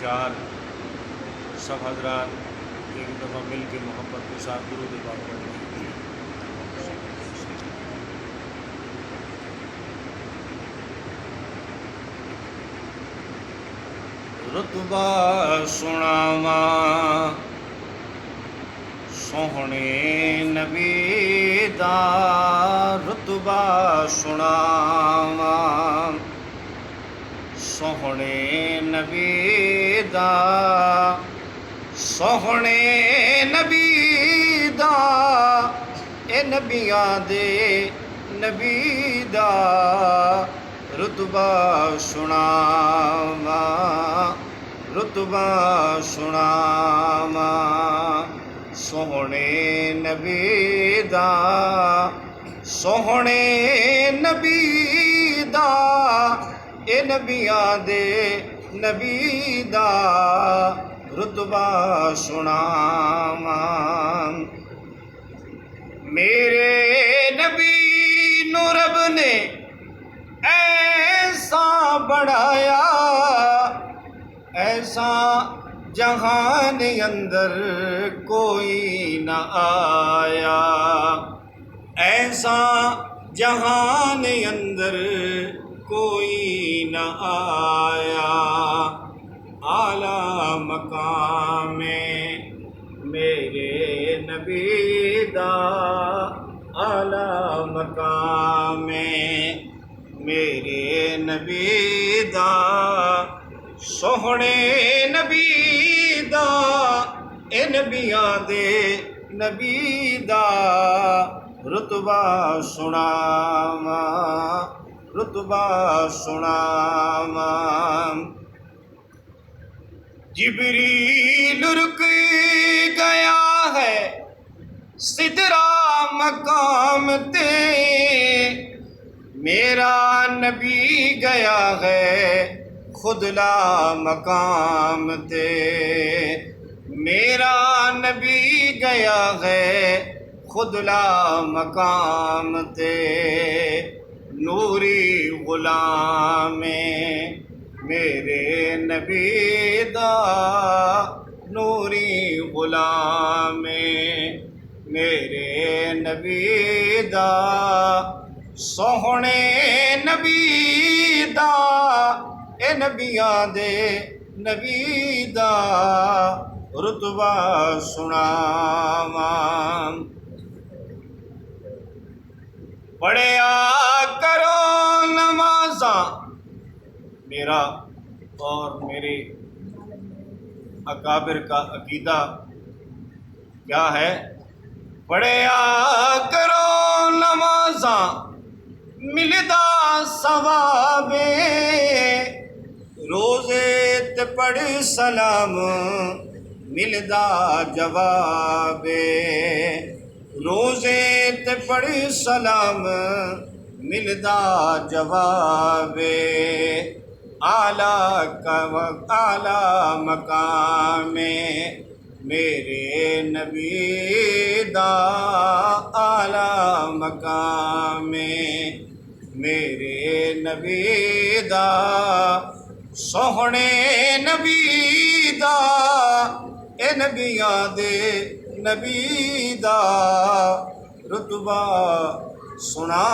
خوشحال سب حضرات ایک دفعہ مل کے محبت کے ساتھ درود پاک پڑھیں۔ رتبہ سناواں سوہنے نبی دا، رتبہ سناواں سوہنے نبی دا، سوہنے نبی دا، اے نبیاں دے نبی دا رتبہ سناواں، رتبہ سناواں سوہنے نبی دا، سوہنے نبی دا، اے نبیاں دے نبی دا رتبہ سناواں۔ میرے نبی نو رب نے ایسا بڑھایا، ایسا جہان اندر کوئی نہ آیا، ایسا جہان اندر کوئی نہ آیا، اعلیٰ مقام میں میرے نبی دا، اعلیٰ مقام میں میرے نبی دا، سوہنے نبی دا، اے نبیاں دے نبی دا رتبہ سناواں، رتبہ سناواں۔ جبریل رک گیا ہے سدرا مقام تے، میرا نبی گیا ہے خودلا مقام تے، میرا نبی گیا ہے خودلا مقام تے، نوری غلام میرے نبی دا، نوری غلام میرے نبی دا، سوہنے نبی دا، اے نبیاں دے نبی دا رتبہ سناواں۔ پڑھیا کرو نمازاں، میرا اور میرے اکابر کا عقیدہ کیا ہے؟ پڑھیا کرو نمازاں ملدا ثواب، روزے تے پڑھ سلام ملدا جواب، روزے تے پڑھ سلام ملدا جواب، اعلیٰ مقام میرے نبی دا، اعلیٰ مقام میرے نبی دا، سوہنے نبی دا، اے نبیاں دے نبی دا رتبہ سناواں۔